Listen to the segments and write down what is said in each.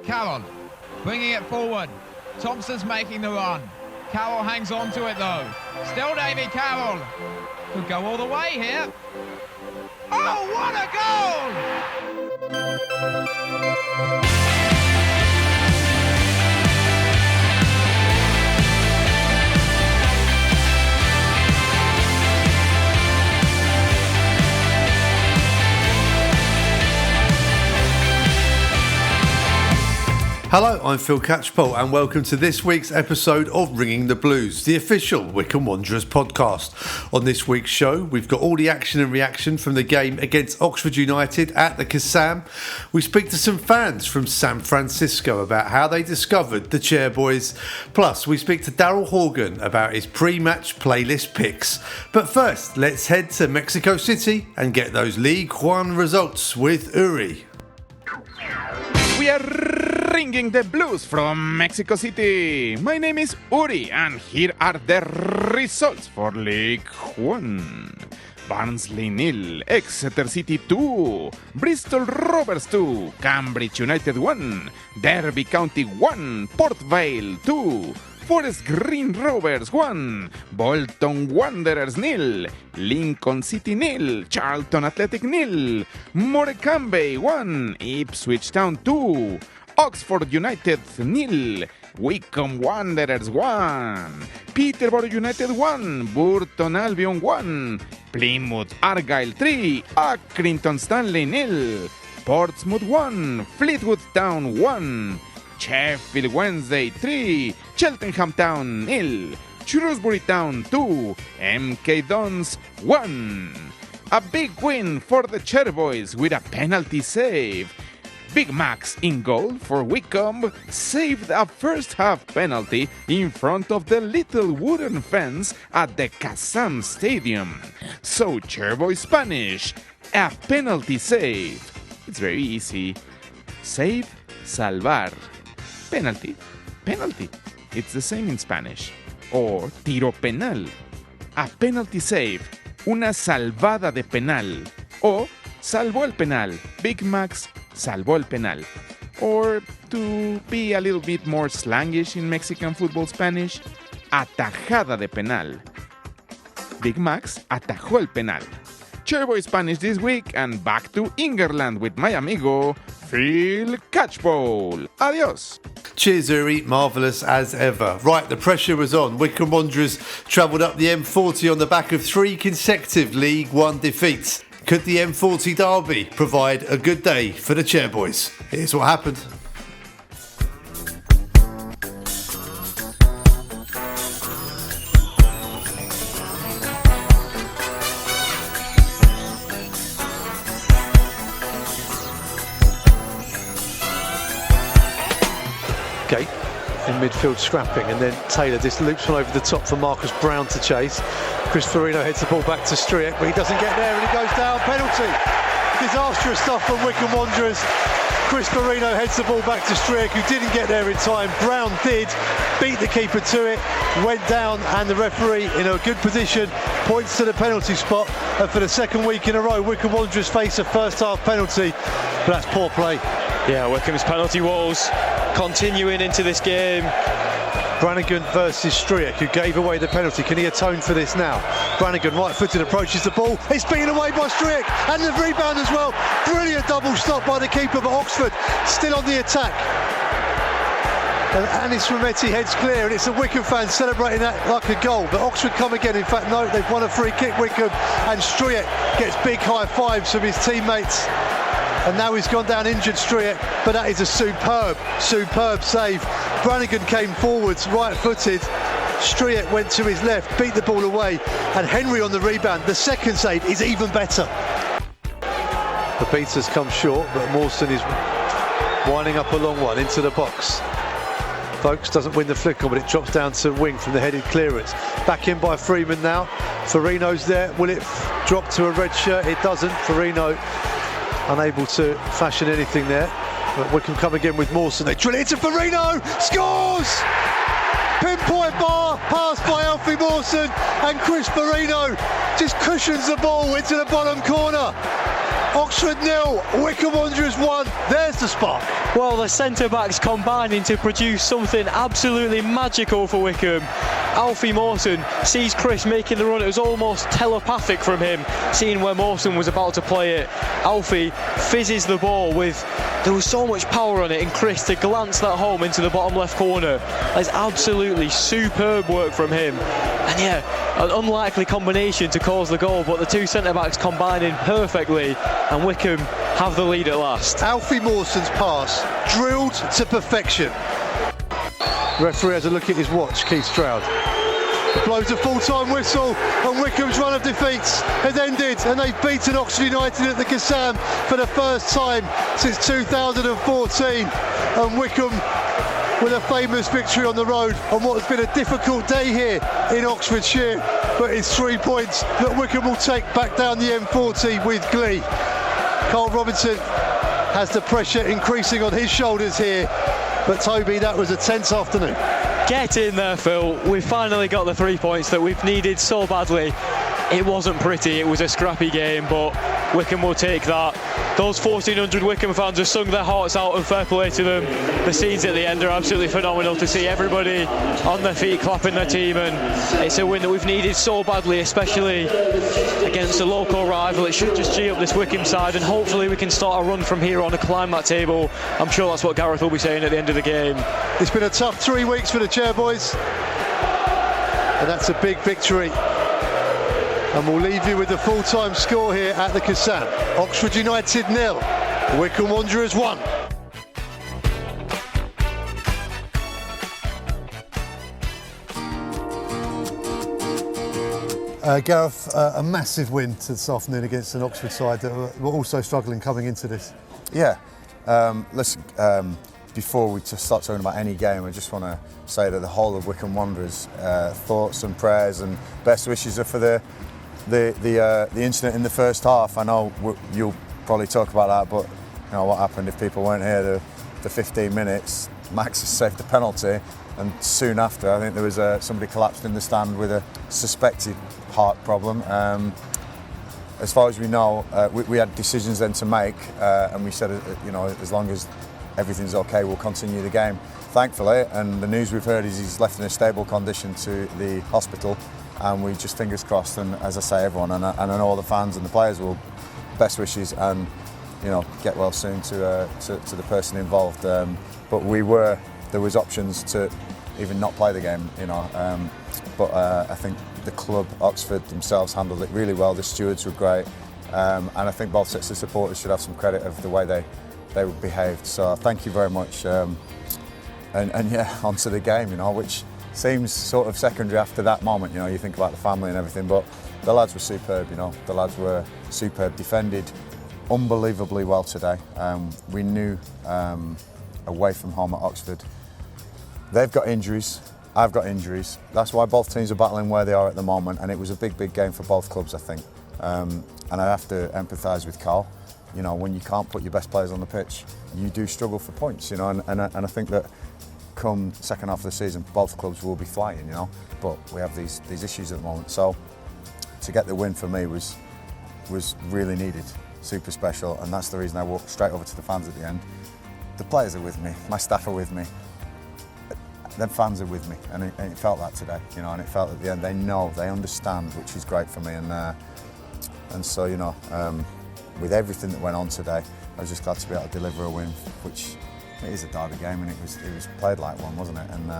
Carroll, bringing it forward. Thompson's making the run. Carroll hangs on to it though. Still Davy Carroll. Could go all the way here. Oh, what a goal! Hello, I'm Phil Catchpole and welcome to this week's episode of Ringing the Blues, the official Wycombe Wanderers podcast. On this week's show, we've got all the action and reaction from the game against Oxford United at the Kassam. We speak to some fans from San Francisco about how they discovered the Chairboys. Plus, we speak to Daryl Horgan about his pre-match playlist picks. But first, let's head to Mexico City and get those League One results with Uri. We are ringing the blues from Mexico City. My name is Uri and here are the results for League One. Barnsley 0, Exeter City 2, Bristol Rovers 2, Cambridge United 1, Derby County 1, Port Vale 2, Forest Green Rovers 1, Bolton Wanderers 0, Lincoln City 0, Charlton Athletic 0, Morecambe 1, Ipswich Town 2, Oxford United 0, Wycombe Wanderers 1, Peterborough United 1, Burton Albion 1, Plymouth Argyle 3, Accrington Stanley 0, Portsmouth 1, Fleetwood Town 1, Sheffield Wednesday 3, Cheltenham Town 0, Shrewsbury Town 2, MK Dons 1. A big win for the Chairboys with a penalty save. Big Max in goal for Wycombe saved a first half penalty in front of the little wooden fence at the Kassam Stadium. So Chairboy Spanish, a penalty save. It's very easy. Save, salvar. Penalty, penalty. It's the same in Spanish. Or tiro penal. A penalty save. Una salvada de penal. O salvó el penal. Big Max salvó el penal. Or to be a little bit more slangish in Mexican football Spanish, atajada de penal. Big Max atajó el penal. Chairboy Spanish this week and back to England with my amigo Phil Catchpole. Adios. Cheers, Uri. Marvellous as ever. Right, the pressure was on. Wycombe Wanderers travelled up the M40 on the back of 3 consecutive League One defeats. Could the M40 derby provide a good day for the Chairboys? Here's what happened. Okay, in midfield scrapping, and then Taylor just loops one over the top for Marcus Brown to chase. Chris Farino heads the ball back to Striek, but he doesn't get there and he goes down. Penalty. Disastrous stuff from Wycombe Wanderers. Chris Farino heads the ball back to Striek, who didn't get there in time. Brown did, beat the keeper to it, went down, and the referee in a good position points to the penalty spot. And for the second week in a row, Wycombe Wanderers face a first half penalty, but that's poor play. Yeah, Wycombe's penalty woes continuing into this game. Brannigan versus Striek, who gave away the penalty. Can he atone for this now? Brannigan, right-footed, approaches the ball. It's beaten away by Striek, and the rebound as well. Brilliant double stop by the keeper, but Oxford still on the attack. And Anis Rametti heads clear, and it's the Wycombe fans celebrating that like a goal. But Oxford come again. In fact, no, they've won a free kick, Wycombe, and Striek gets big high fives from his teammates. And now he's gone down injured, Striek, but that is a superb save. Brannigan came forwards, right-footed. Striek went to his left, beat the ball away, and Henry on the rebound. The second save is even better. The beaters come short, but Mawson is winding up a long one into the box. Vokes doesn't win the flick on, but it drops down to wing from the headed clearance. Back in by Freeman now. Farino's there. Will it drop to a red shirt? It doesn't. Farino unable to fashion anything there. But Wycombe come again with Mawson. They drill it into Farino. Scores! Pinpoint bar, pass by Alfie Mawson, and Chris Farino just cushions the ball into the bottom corner. Oxford 0, Wycombe Wanderers 1. There's the spark. Well, the centre-backs combining to produce something absolutely magical for Wycombe. Alfie Mawson sees Chris making the run. It was almost telepathic from him, seeing where Mawson was about to play it. Alfie fizzes the ball there was so much power on it, and Chris to glance that home into the bottom left corner. That's absolutely superb work from him. And yeah, an unlikely combination to cause the goal, but the two centre-backs combining perfectly, and Wycombe have the lead at last. Alfie Mawson's pass, drilled to perfection. Referee has a look at his watch, Keith Stroud. Blows a full-time whistle, and Wycombe's run of defeats has ended, and they've beaten Oxford United at the Kassam for the first time since 2014. And Wycombe with a famous victory on the road on what has been a difficult day here in Oxfordshire, but it's 3 points that Wycombe will take back down the M40 with glee. Carl Robinson has the pressure increasing on his shoulders here, but Toby, that was a tense afternoon. Get in there, Phil. We've finally got the 3 points that we've needed so badly. It wasn't pretty, it was a scrappy game, but Wycombe will take that. Those 1,400 Wycombe fans have sung their hearts out, and fair play to them. The scenes at the end are absolutely phenomenal to see everybody on their feet clapping their team, and it's a win that we've needed so badly, especially against a local rival. It should just G up this Wycombe side, and hopefully we can start a run from here on and climb that table. I'm sure that's what Gareth will be saying at the end of the game. It's been a tough 3 weeks for the Chairboys, and that's a big victory. And we'll leave you with the full-time score here at the Kassam. Oxford United 0, Wycombe Wanderers 1. Gareth, a massive win this afternoon against an Oxford side that were also struggling coming into this. Yeah, listen, before we just start talking about any game, I just want to say that the whole of Wycombe Wanderers' thoughts and prayers and best wishes are for the incident in the first half. I know you'll probably talk about that, but you know what happened if people weren't here. The 15 minutes, Max has saved the penalty, and soon after, I think there was somebody collapsed in the stand with a suspected heart problem. As far as we know, we had decisions then to make, and we said, you know, as long as everything's okay, we'll continue the game. Thankfully, and the news we've heard is he's left in a stable condition to the hospital. And we just fingers crossed, and as I say, everyone and I know all the fans and the players will best wishes, and you know, get well soon to the person involved. But there was options to even not play the game, you know. But I think the club, Oxford themselves, handled it really well. The stewards were great, and I think both sets of supporters should have some credit of the way they behaved. So thank you very much. And yeah, onto the game, you know, which seems sort of secondary after that moment. You know, you think about the family and everything, but the lads were superb. You know, the lads were superb, defended unbelievably well today. We knew away from home at Oxford, they've got injuries, I've got injuries. That's why both teams are battling where they are at the moment, and it was a big game for both clubs, I think. And I have to empathise with Carl. You know, when you can't put your best players on the pitch, you do struggle for points. You know, and I think that come second half of the season, both clubs will be flying, you know, but we have these issues at the moment. So to get the win for me was really needed, super special, and that's the reason I walked straight over to the fans at the end. The players are with me, my staff are with me, them fans are with me, and it felt that today, you know, and it felt at the end they know, they understand, which is great for me, and so, you know, with everything that went on today, I was just glad to be able to deliver a win, which it is a derby game, and it was played like one, wasn't it? And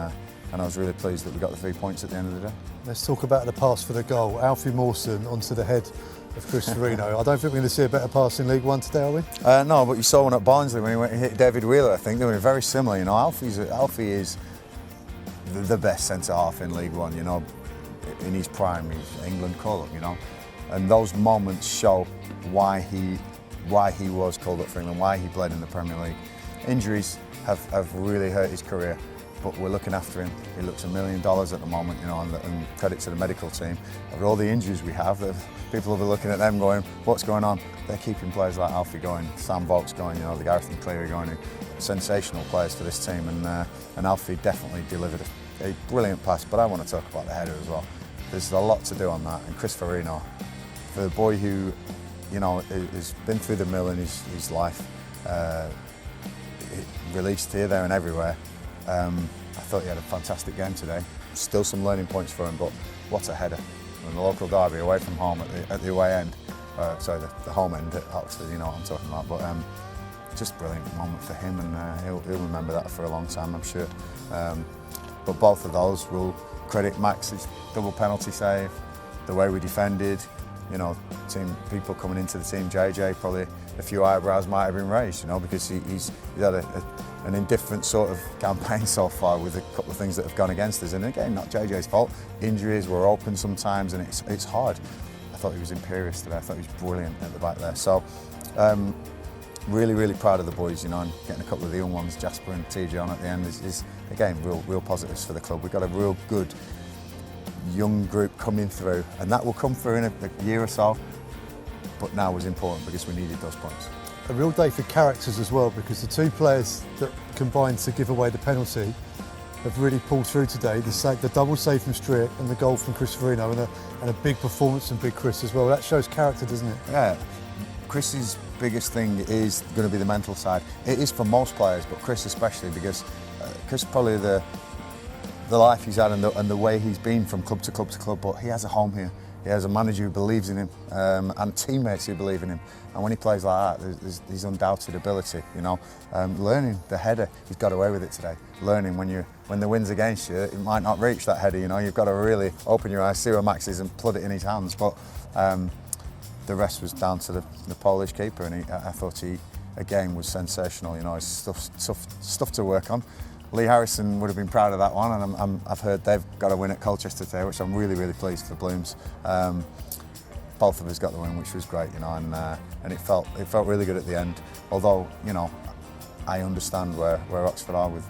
I was really pleased that we got the 3 points at the end of the day. Let's talk about the pass for the goal. Alfie Mawson onto the head of Chris Farino. I don't think we're going to see a better pass in League One today, are we? No, but you saw one at Barnsley when he went and hit David Wheeler. I think they were very similar. You know, Alfie is the best centre half in League One. You know, in his prime, he's England call-up. You know, and those moments show why he was called up for England, why he played in the Premier League. Injuries have really hurt his career, but we're looking after him. He looks $1 million at the moment, you know, and credit to the medical team. Of all the injuries we have, people will be looking at them going, what's going on? They're keeping players like Alfie going, Sam Vokes going, you know, the Gareth and Cleary going, sensational players for this team, and Alfie definitely delivered a brilliant pass, but I want to talk about the header as well. There's a lot to do on that, and Chris Farino, for the boy who you know, has been through the mill in his life, released here, there and everywhere. I thought he had a fantastic game today. Still some learning points for him, but what a header. And the local derby away from home at the away end, the home end at Oxford, you know what I'm talking about. But just brilliant moment for him, and he'll remember that for a long time, I'm sure. But both of those will credit Max's double penalty save, the way we defended. You know, people coming into the team, JJ, probably a few eyebrows might have been raised, you know, because he's had an indifferent sort of campaign so far with a couple of things that have gone against us. And again, not JJ's fault. Injuries were open sometimes, and it's hard. I thought he was imperious today. I thought he was brilliant at the back there. So, really, really proud of the boys, you know, and getting a couple of the young ones, Jasper and TJ, on at the end is again, real positives for the club. We've got a real good young group coming through, and that will come through in a year or so. But now was important because we needed those points. A real day for characters as well, because the two players that combined to give away the penalty have really pulled through today. The double save from Strick and the goal from Chris Verino, and a big performance from Big Chris as well. That shows character, doesn't it? Yeah. Chris's biggest thing is going to be the mental side. It is for most players, but Chris especially, because Chris probably the life he's had and the way he's been from club to club to club, but he has a home here. He has a manager who believes in him, and teammates who believe in him. And when he plays like that, there's undoubted ability. You know, learning the header, he's got away with it today. Learning when the wind's against you, it might not reach that header. You know, you've got to really open your eyes, see where Max is, and plod it in his hands. But the rest was down to the Polish keeper, and I thought he again was sensational. You know, it's stuff to work on. Lee Harrison would have been proud of that one, and I've heard they've got a win at Colchester today, which I'm really, really pleased for Blooms. Both of us got the win, which was great, you know, and it felt really good at the end. Although, you know, I understand where Oxford are with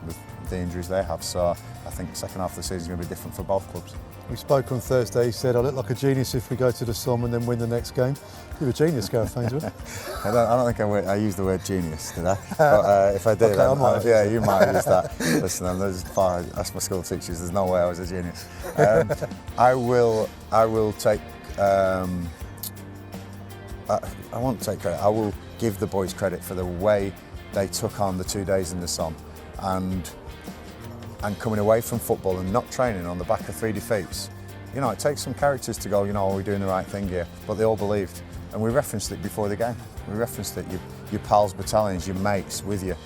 the injuries they have, so I think the second half of the season is going to be different for both clubs. We spoke on Thursday. He said, "I look like a genius if we go to the Somme and then win the next game." You're a genius, Gareth Ainsworth. I don't think I used the word genius, did I? But if I did, okay, I might yeah, you might have used that. Listen, that's my school teachers. There's no way I was a genius. I will take. I won't take credit. I will give the boys credit for the way they took on the 2 days in the Somme, and coming away from football and not training on the back of 3 defeats. You know, it takes some characters to go, you know, are we doing the right thing here? But they all believed. And we referenced it before the game. We referenced it, your pals, battalions, your mates with you.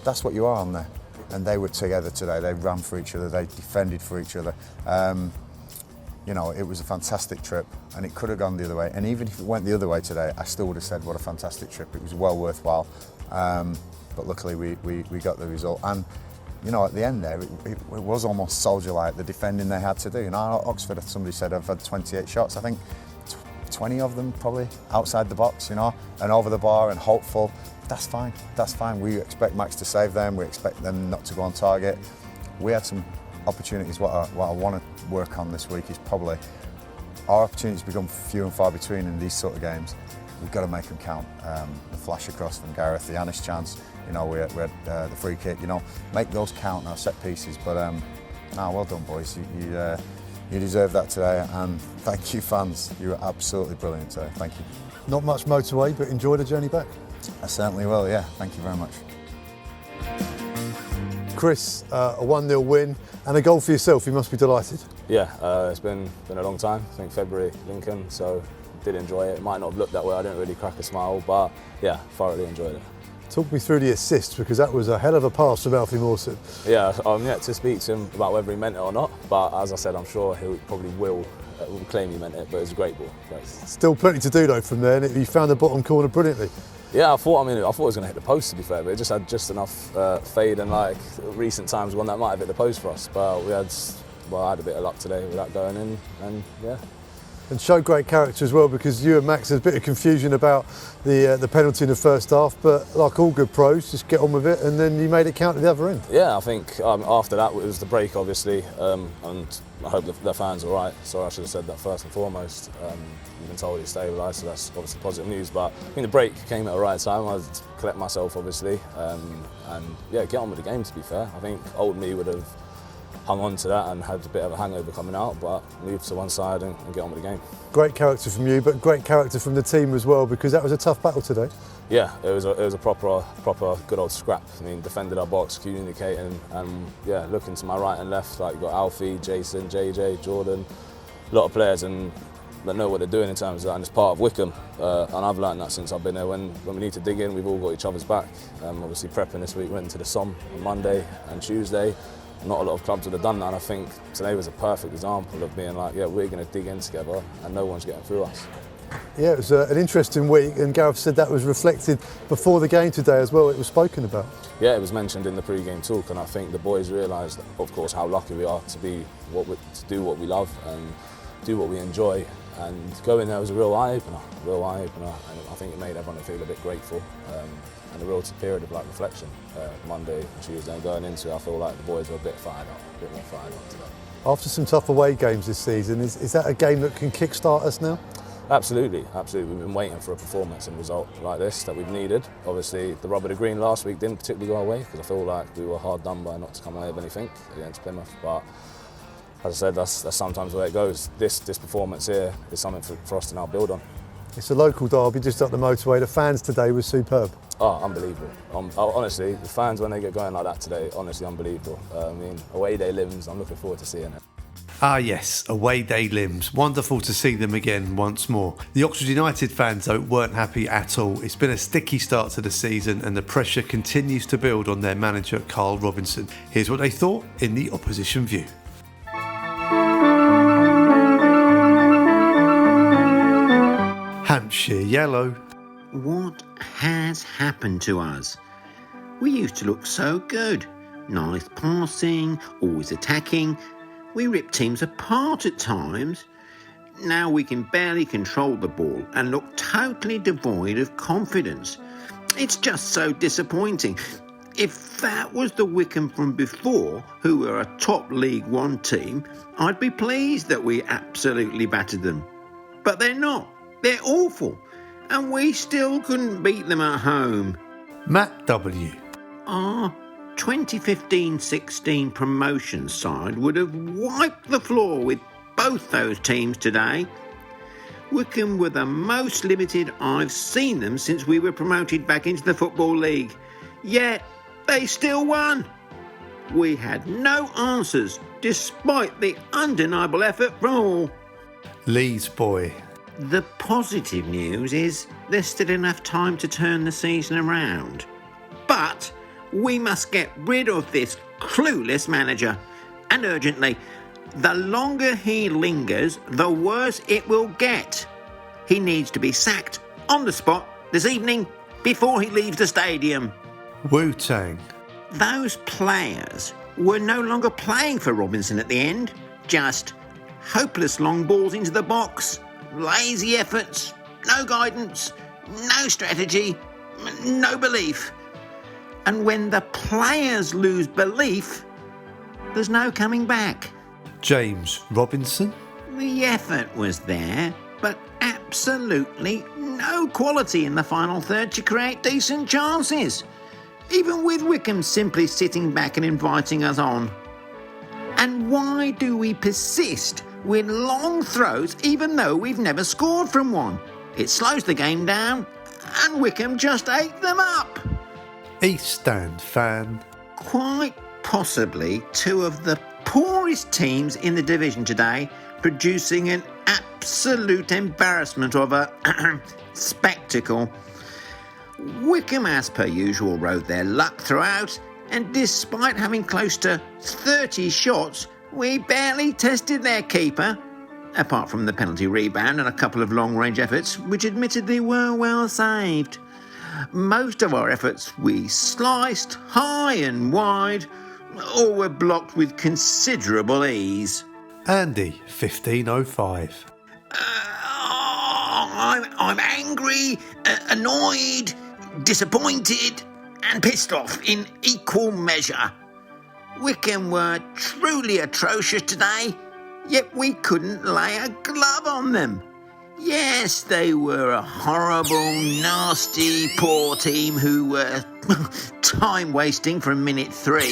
That's what you are on there. And they were together today. They ran for each other. They defended for each other. You know, it was a fantastic trip, and it could have gone the other way. And even if it went the other way today, I still would have said what a fantastic trip. It was well worthwhile. But luckily we got the result. And you know, at the end there, it was almost soldier-like, the defending they had to do. You know, Oxford, somebody said, I've had 28 shots. I think 20 of them probably outside the box, you know, and over the bar and hopeful. That's fine, that's fine. We expect Max to save them. We expect them not to go on target. We had some opportunities. What I want to work on this week is probably our opportunities become few and far between in these sort of games. We've got to make them count. The flash across from Gareth, the Anish chance, you know, we had the free kick, you know, make those count now, set pieces. But well done, boys. You deserve that today, and thank you, fans. You were absolutely brilliant today. Thank you. Not much motorway, but enjoy the journey back. I certainly will, yeah. Thank you very much. Chris, a 1-0 win and a goal for yourself. You must be delighted. Yeah, it's been a long time. I think February, Lincoln, so did enjoy it. It might not have looked that way. I didn't really crack a smile, but yeah, thoroughly enjoyed it. Talk me through the assist, because that was a hell of a pass from Alfie Mawson. Yeah, I'm yet to speak to him about whether he meant it or not, but as I said, I'm sure he probably will claim he meant it, but it was a great ball. Great. Still plenty to do though from there, and he found the bottom corner brilliantly. Yeah, I thought it was going to hit the post, to be fair, but it just had just enough fade, and like recent times one that might have hit the post for us, but I had a bit of luck today with that going in, and yeah. And showed great character as well, because you and Max had a bit of confusion about the penalty in the first half, but like all good pros, just get on with it, and then you made it count at the other end. Yeah, I think after that it was the break, obviously, and I hope the fans are all right. Sorry, I should have said that first and foremost. You've been told he's stabilised, so that's obviously positive news, but I think the break came at the right time. I had to collect myself, obviously, and yeah, get on with the game, to be fair. I think old me would have hung on to that and had a bit of a hangover coming out, but moved to one side and get on with the game. Great character from you, but great character from the team as well, because that was a tough battle today. Yeah, it was a proper good old scrap. I mean, defended our box, communicating, and yeah, looking to my right and left, like you've got Alfie, Jason, JJ, Jordan, a lot of players that know what they're doing in terms of that, and it's part of Wycombe. And I've learned that since I've been there. When we need to dig in, we've all got each other's back. Obviously, prepping this week, went to the Somme on Monday and Tuesday. Not a lot of clubs would have done that, and I think today was a perfect example of being like, yeah, we're going to dig in together, and no one's getting through us. Yeah, it was an interesting week, and Gareth said that was reflected before the game today as well. It was spoken about. Yeah, it was mentioned in the pre-game talk, and I think the boys realised, of course, how lucky we are to do what we love and do what we enjoy. And going there was a real eye opener, and I think it made everyone feel a bit grateful. And a real period of reflection, Monday and Tuesday, and going into it, I feel like the boys were a bit more fired up today. After some tough away games this season, is that a game that can kickstart us now? Absolutely. We've been waiting for a performance and result like this that we've needed. Obviously, the rub of the green last week didn't particularly go our way, because I feel like we were hard done by not to come away with anything against Plymouth. But as I said, that's sometimes the way it goes. This performance here is something for us to now build on. It's a local derby just up the motorway. The fans today were superb. Oh, unbelievable. Honestly, the fans, when they get going like that today, honestly unbelievable. I mean, away day limbs, I'm looking forward to seeing it. Ah yes, away day limbs. Wonderful to see them again once more. The Oxford United fans though weren't happy at all. It's been a sticky start to the season and the pressure continues to build on their manager Carl Robinson. Here's what they thought in the opposition view. Hampshire yellow. What has happened to us? We used to look so good. Nice passing, always attacking. We ripped teams apart at times. Now we can barely control the ball and look totally devoid of confidence. It's just so disappointing. If that was the Wycombe from before, who were a top League One team, I'd be pleased that we absolutely battered them. But they're not. They're awful. And we still couldn't beat them at home. Matt W. Our 2015-16 promotion side would have wiped the floor with both those teams today. Wycombe were the most limited I've seen them since we were promoted back into the Football League. Yet they still won. We had no answers despite the undeniable effort from all. Lee's boy. The positive news is there's still enough time to turn the season around. But we must get rid of this clueless manager. And urgently. The longer he lingers, the worse it will get. He needs to be sacked on the spot this evening before he leaves the stadium. Wu-Tang. Those players were no longer playing for Robinson at the end. Just hopeless long balls into the box. Lazy efforts, no guidance, no strategy, no belief. And when the players lose belief, there's no coming back. James Robinson. The effort was there, but absolutely no quality in the final third to create decent chances. Even with Wycombe simply sitting back and inviting us on. And why do we persist with long throws even though we've never scored from one? It slows the game down and Wycombe just ate them up. East Stand fan. Quite possibly two of the poorest teams in the division today, producing an absolute embarrassment of a spectacle. Wycombe, as per usual, rode their luck throughout, and despite having close to 30 shots, we barely tested their keeper, apart from the penalty rebound and a couple of long-range efforts, which admittedly were well saved. Most of our efforts we sliced high and wide, or were blocked with considerable ease. Andy 1505. I'm angry, annoyed, disappointed and pissed off in equal measure. Wycombe were truly atrocious today, yet we couldn't lay a glove on them. Yes, they were a horrible, nasty, poor team who were time-wasting from minute 3.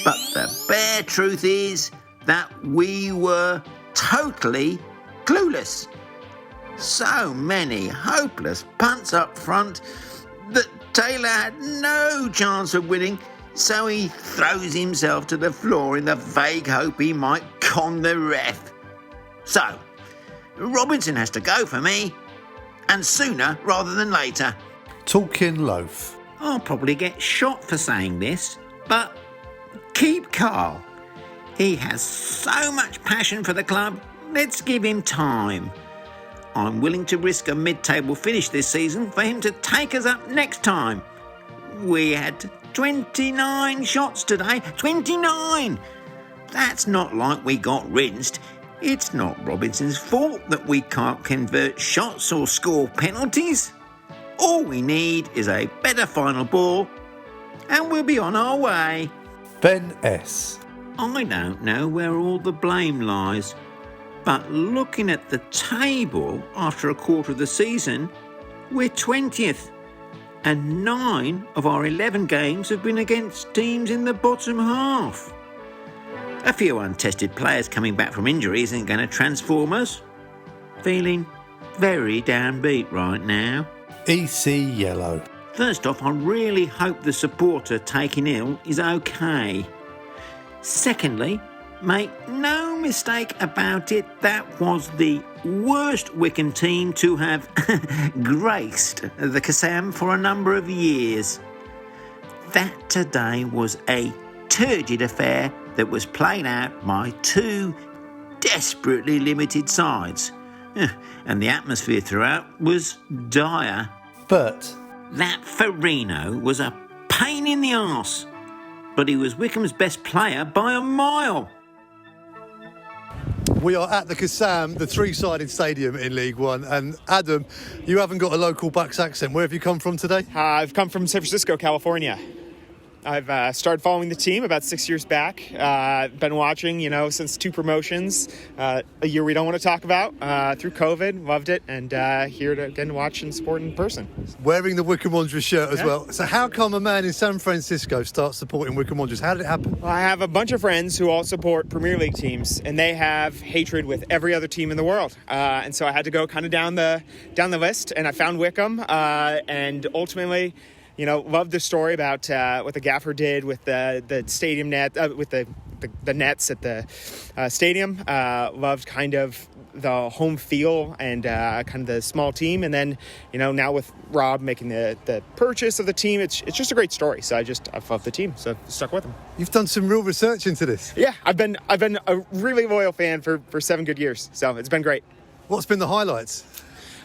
But the bare truth is that we were totally clueless. So many hopeless punts up front that Taylor had no chance of winning, so he throws himself to the floor in the vague hope he might con the ref. So, Robinson has to go for me, and sooner rather than later. Talking loaf. I'll probably get shot for saying this, but keep Carl. He has so much passion for the club, let's give him time. I'm willing to risk a mid-table finish this season for him to take us up next time. We had 29 shots today. 29! That's not like we got rinsed. It's not Robinson's fault that we can't convert shots or score penalties. All we need is a better final ball, and we'll be on our way. Ben S. I don't know where all the blame lies, but looking at the table after a quarter of the season, we're 20th, and 9 of our 11 games have been against teams in the bottom half. A few untested players coming back from injury isn't going to transform us. Feeling very downbeat right now. EC Yellow. First off, I really hope the supporter taken ill is okay. Secondly, make no mistake about it, that was the worst Wycombe team to have graced the Kassam for a number of years. That today was a turgid affair that was played out by 2 desperately limited sides. And the atmosphere throughout was dire. But that Farino was a pain in the arse, but he was Wycombe's best player by a mile. we are at the Kassam, the three-sided stadium in League One. And Adam, you haven't got a local Bucks accent. Where have you come from today? I've come from San Francisco, California. I've started following the team about 6 years back. Been watching, since 2 promotions. A year we don't want to talk about through COVID. Loved it, and here to again watch and support in person. Wearing the Wycombe Wanderers shirt as well. So how come a man in San Francisco starts supporting Wycombe Wanderers? How did it happen? I have a bunch of friends who all support Premier League teams, and they have hatred with every other team in the world. And so I had to go kind of down the list, and I found Wycombe, and ultimately, loved the story about what the gaffer did with the stadium net, with the nets at the stadium. Loved kind of the home feel and kind of the small team. And then, now with Rob making the purchase of the team, it's just a great story. So I've loved the team, so I've stuck with him. You've done some real research into this. Yeah, I've been a really loyal fan for 7 good years. So it's been great. What's been the highlights?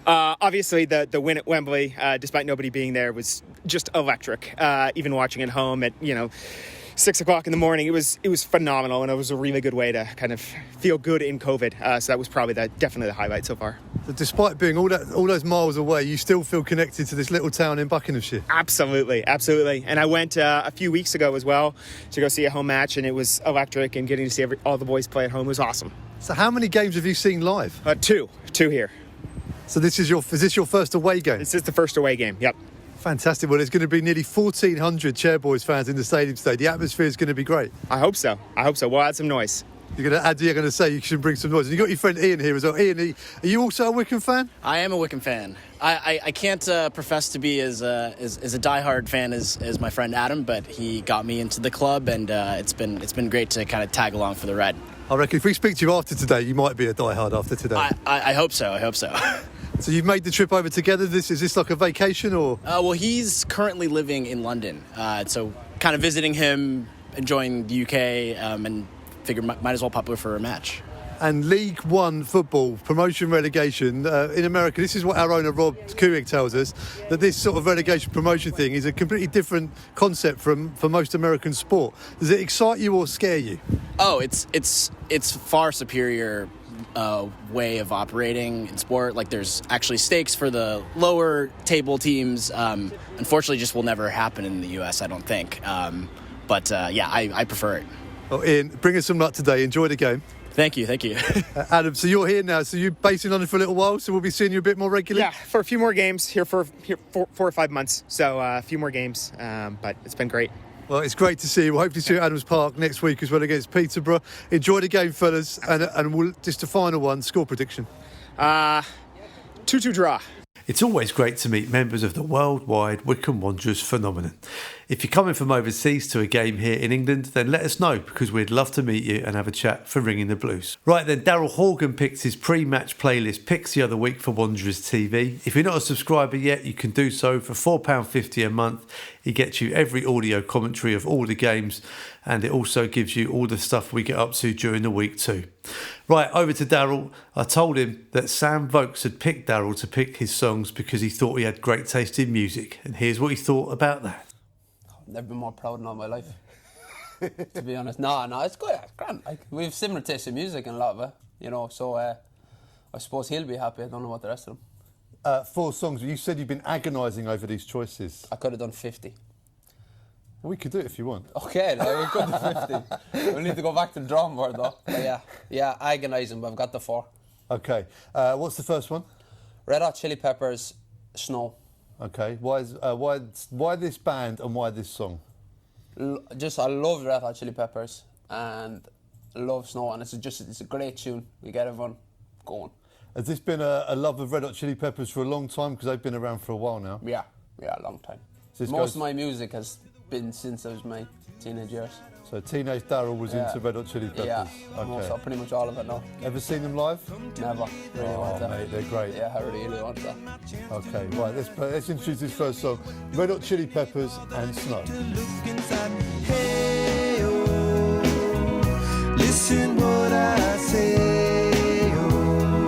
Obviously, the win at Wembley, despite nobody being there, was just electric. Even watching at home at 6 o'clock in the morning, it was phenomenal, and it was a really good way to kind of feel good in COVID. So that was probably definitely the highlight so far. So despite being all those miles away, you still feel connected to this little town in Buckinghamshire. Absolutely. And I went a few weeks ago as well to go see a home match, and it was electric. And getting to see all the boys play at home was awesome. So how many games have you seen live? 2 here. So is this your first away game? This is the first away game, yep. Fantastic. Well, there's going to be nearly 1,400 Chairboys fans in the stadium today. The atmosphere is going to be great. I hope so. We'll add some noise. You're going to say you should bring some noise. And you've got your friend Ian here as well. Ian, are you also a Wycombe fan? I am a Wycombe fan. I can't profess to be as a diehard fan as my friend Adam, but he got me into the club, and it's been great to kind of tag along for the red. I reckon if we speak to you after today, you might be a diehard after today. I hope so. So you've made the trip over together. Is this like a vacation or? Well, he's currently living in London, so kind of visiting him, enjoying the UK, and figure might as well pop over for a match. And League One football, promotion, relegation, in America, this is what our owner Rob Kuig tells us, that this sort of relegation promotion thing is a completely different concept for most American sport. Does it excite you or scare you? Oh, it's far superior way of operating in sport. Like, there's actually stakes for the lower table teams. Unfortunately, just will never happen in the US, I don't think. But I prefer it. Well, Ian, bring us some luck today. Enjoy the game. Thank you. Adam, so you're here now. So you're based in London for a little while, so we'll be seeing you a bit more regularly? Yeah, for a few more games here for 4 or 5 months. So a few more games, but it's been great. Well, it's great to see you. We'll hope to see you at Adams Park next week as well against Peterborough. Enjoy the game, fellas. And we'll, just a final one, score prediction. 2-2 draw. It's always great to meet members of the worldwide Wycombe Wanderers phenomenon. If you're coming from overseas to a game here in England, then let us know, because we'd love to meet you and have a chat for Ringing the Blues. Right then, Daryl Horgan picked his pre-match playlist picks the other week for Wanderers TV. If you're not a subscriber yet, you can do so for £4.50 a month. It gets you every audio commentary of all the games, and it also gives you all the stuff we get up to during the week too. Right, over to Daryl. I told him that Sam Vokes had picked Daryl to pick his songs because he thought he had great taste in music, and here's what he thought about that. Never been more proud in all my life. To be honest, no, it's good. It's grand. Like, we have similar taste in music and a lot of it, you know. So I suppose he'll be happy. I don't know about the rest of them. 4 songs. You said you've been agonising over these choices. I could have done 50. We could do it if you want. Okay, no, we could do 50. We'll need to go back to the drawing board though. But yeah, agonising. But I've got the 4. Okay. What's the first one? Red Hot Chili Peppers, Snow. Okay. Why this band and why this song? I love Red Hot Chili Peppers and I love Snow, and it's a great tune. We get everyone going. Has this been a love of Red Hot Chili Peppers for a long time? Because they've been around for a while now. Yeah, a long time. Most of my music has been since I was my teenage years. So teenage Daryl was into Red Hot Chili Peppers. Yeah, okay. pretty much all of it now. Ever seen them live? Never. Really want that. Mate, they're great. Yeah, I really want that. Okay, right, let's introduce this first song. Red Hot Chili Peppers and Snow. Hey, oh, listen what I say, oh,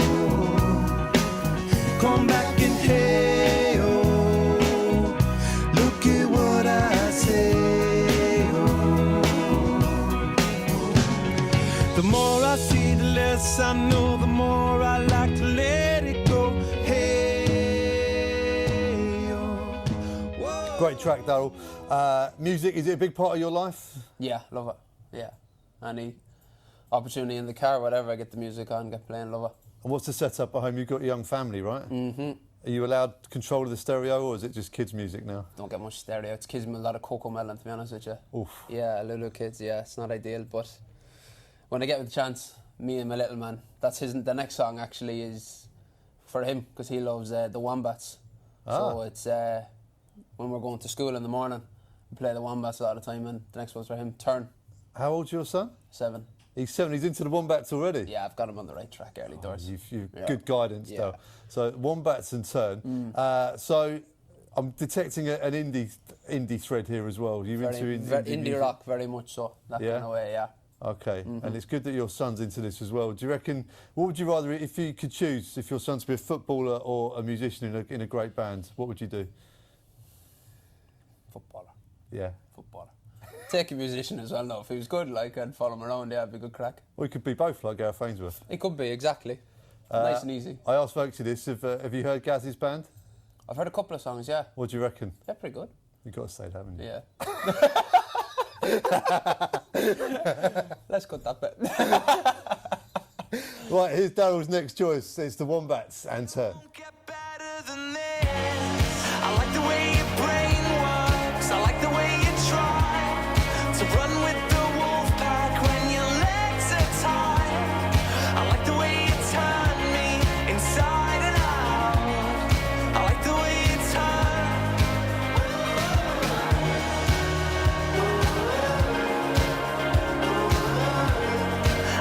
come back and hey, oh, look at what I say, oh. The more I see, the less I know, the more I like to let it go. Hey, oh, whoa. Great track, Daryl. Music, is it a big part of your life? Yeah, love it. Yeah. Any opportunity in the car, whatever, I get the music on, get playing, love it. And what's the setup at home? You've got a young family, right? Mm-hmm. Are you allowed control of the stereo, or is it just kids' music now? Don't get much stereo. It's kids with a lot of Cocoa Melon, to be honest with you. Oof. Yeah, little kids, yeah, it's not ideal, but when I get the chance, me and my little man, the next song actually is for him, because he loves the Wombats. So it's when we're going to school in the morning, we play the Wombats a lot of the time, and the next one's for him, Turn. How old's your son? 7. He's 7, he's into the Wombats already? Yeah, I've got him on the right track early doors. You've good guidance, though. So Wombats and Turn. So I'm detecting an indie thread here as well. You're into indie rock, very much so. That kind of way, yeah. Okay, and it's good that your son's into this as well. Do you reckon, what would you rather, if you could choose, if your son to be a footballer or a musician in a great band, what would you do? Footballer. Yeah. Footballer. Take a musician as well, though. If he was good, like, I'd follow him around, it'd be good crack. Well, he could be both, like Gareth Ainsworth. He could be, exactly. Nice and easy. I asked folks this, have you heard Gaz's band? I've heard a couple of songs, yeah. What do you reckon? Yeah, pretty good. You've got to say that, haven't you? Yeah. Let's cut that bit. Right, here's Daryl's next choice. It's the Wombats and Turn. I like the way your brain works. I like the way you try to run with the wolf pack when your legs are tied. I like the way you turn me inside and out. I like the way you turn.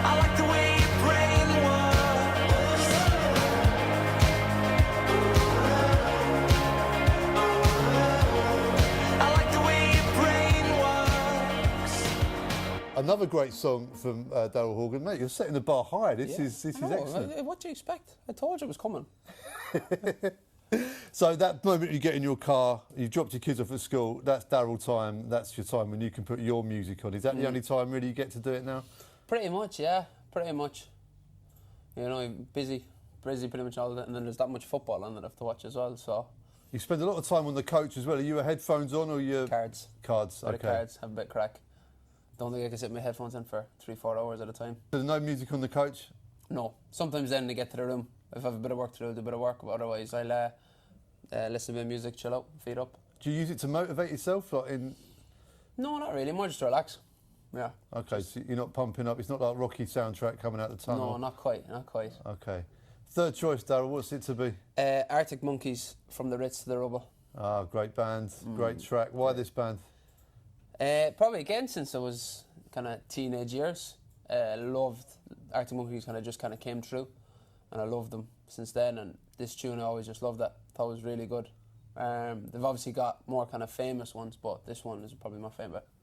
I like the way your brain works. I like the way your brain works. Another great song from Daryl Horgan. Mate, you're setting the bar high. This is excellent. What do you expect? I told you it was coming. So that moment you get in your car, you've dropped your kids off at school, that's Daryl time, that's your time when you can put your music on. Is that the only time really you get to do it now? Pretty much, yeah. Pretty much. You know, busy pretty much all that, and then there's that much football on that I have to watch as well, so... You spend a lot of time on the coach as well. Are you a headphones on or you... Cards. Cards, okay. Cards, have a bit of crack. Don't think I can sit my headphones in for 3-4 hours at a time. There's no music on the coach? No. Sometimes then I get to the room. If I have a bit of work to do, I'll do a bit of work, but otherwise I'll listen to my music, chill out, feet up. Do you use it to motivate yourself? Like No, not really. More just relax. Yeah. Okay, so you're not pumping up. It's not like Rocky soundtrack coming out the tunnel. No, not quite. Okay. Third choice, Darryl. What's it to be? Arctic Monkeys, From the Ritz to the Rubble. Ah, great band, great track. Why this band? Probably again since I was kind of teenage years. Loved Arctic Monkeys. Just came through, and I loved them since then. And this tune, I always just loved that. Thought it was really good. They've obviously got more kind of famous ones, but this one is probably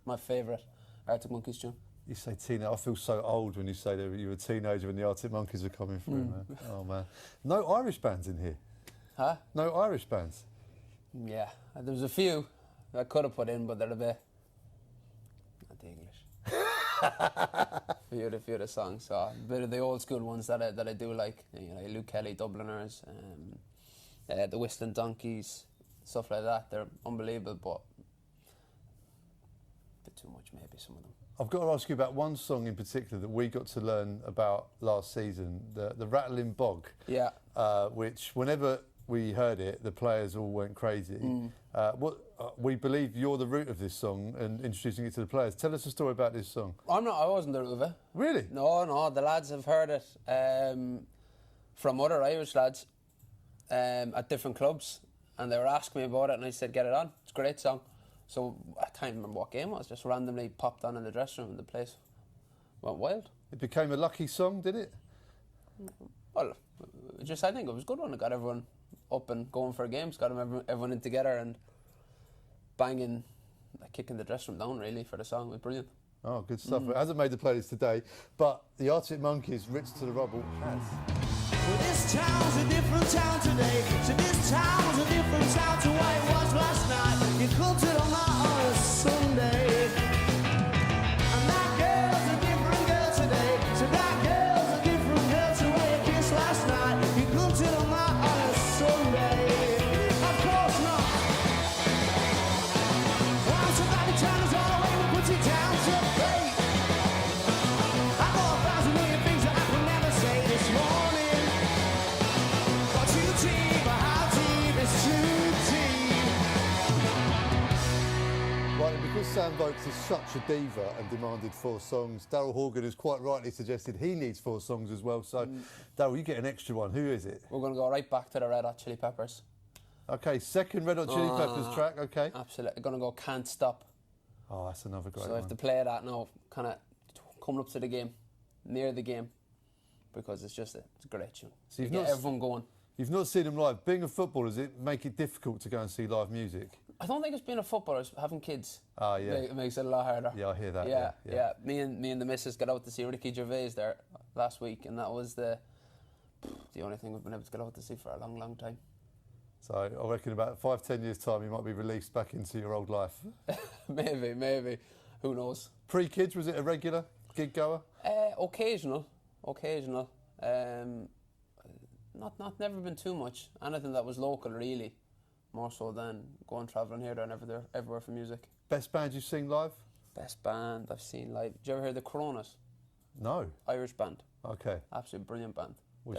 my favourite Arctic Monkeys tune. You say teenager. I feel so old when you say that you were a teenager when the Arctic Monkeys were coming through, man. Oh, man. No Irish bands in here? Huh? No Irish bands? Yeah. There was a few I could have put in, but they're a bit... not the English. a few of the songs. So a bit of the old school ones that I do like. Luke Kelly, Dubliners, the Whistling Donkeys, stuff like that. They're unbelievable, but a bit too much maybe, some of them. I've got to ask you about one song in particular that we got to learn about last season, the Rattling Bog. Yeah. Which, whenever we heard it, the players all went crazy. We believe you're the root of this song and introducing it to the players. Tell us a story about this song. I wasn't the root of it. Really? No, the lads have heard it from other Irish lads at different clubs, and they were asking me about it, and I said, get it on. It's a great song. So I can't remember what game it was, just randomly popped on in the dressing room and the place went wild. It became a lucky song, did it? Well, I think it was a good one. It got everyone up and going for games, got everyone in together and banging, kicking the dressing room down really for the song. It was brilliant. Oh, good stuff. It hasn't made the playlist today, but the Arctic Monkeys, Ritz to the Rubble, has. Well, this town's a different town today. So this town's a different town to what it was last night. You called it on a Sunday. And that girl's a different girl today. So that girl's a different girl to what you kissed last night. You called it on a Sunday. Of course not. Well, so that the town is all the way, we put it down to fate. I got 1,000 million things that I could never say this morning. Right, and because Sam Vokes is such a diva and demanded 4 songs, Darryl Horgan has quite rightly suggested he needs 4 songs as well. So, Darryl, you get an extra one. Who is it? We're going to go right back to the Red Hot Chili Peppers. Okay, second Red Hot Chili Peppers track, okay. Absolutely. Going to go Can't Stop. Oh, that's another great one. one. So I have to play that now, kind of coming up to the game, near the game, because it's a great tune. So you get everyone going. You've not seen them live. Being a footballer, does it make it difficult to go and see live music? I don't think it's being a footballer, it's having kids. Oh, yeah. It makes it a lot harder. Yeah, I hear that. Yeah. Me and the missus got out to see Ricky Gervais there last week, and that was the only thing we've been able to get out to see for a long, long time. So I reckon about 5-10 years' time you might be released back into your old life. Maybe. Who knows? Pre-kids, was it a regular gig goer? Occasional. Never been too much. Anything that was local, really. More so than going travelling here, there and everywhere for music. Best band you've seen live? Best band I've seen live. Did you ever hear the Coronas? No. Irish band. Okay. Absolutely brilliant band. I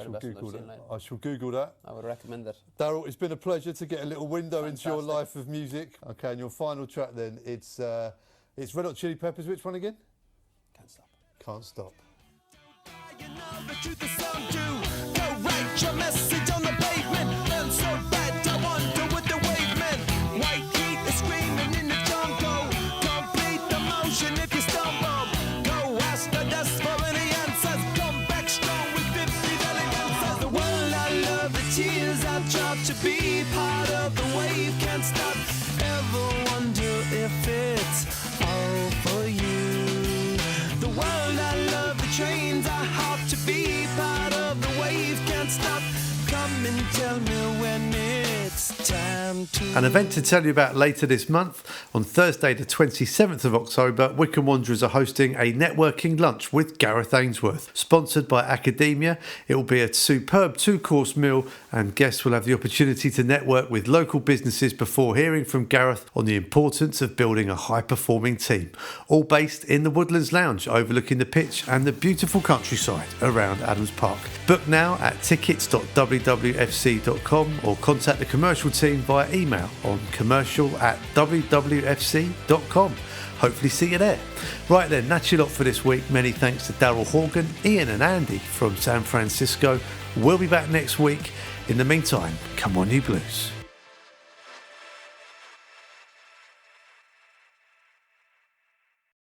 shall Google that. I would recommend it. Darryl, it's been a pleasure to get a little window into your life of music. Okay, and your final track then, it's Red Hot Chili Peppers. Which one again? Can't Stop. Can't Stop. You know the truth is some do. Go write your message on the pavement. I'm so bad, I wonder what the wave meant. White heat is screaming in the jungle. Complete the motion if you stumble. Go ask the dust for any answers. Come back strong with 50 valid answers. The world I love, the tears I drop to be part of the wave. Can't stop. Ever wonder if it's all for you? The world I love, the trains I hop to be part of the wave. Can't stop. Come and tell me when it's time to. An event to tell you about later this month. On Thursday the 27th of October, Wycombe Wanderers are hosting a networking lunch with Gareth Ainsworth. Sponsored by Academia, it will be a superb 2-course meal and guests will have the opportunity to network with local businesses before hearing from Gareth on the importance of building a high-performing team. All based in the Woodlands Lounge overlooking the pitch and the beautiful countryside around Adams Park. Book now at tickets.wwfc.com or contact the commercial team via email on commercial@wwfc.com. hopefully see you there. Right then, that's your lot for this week. Many thanks to Daryl Horgan, Ian and Andy from San Francisco. We'll be back next week. In the meantime, come on you Blues.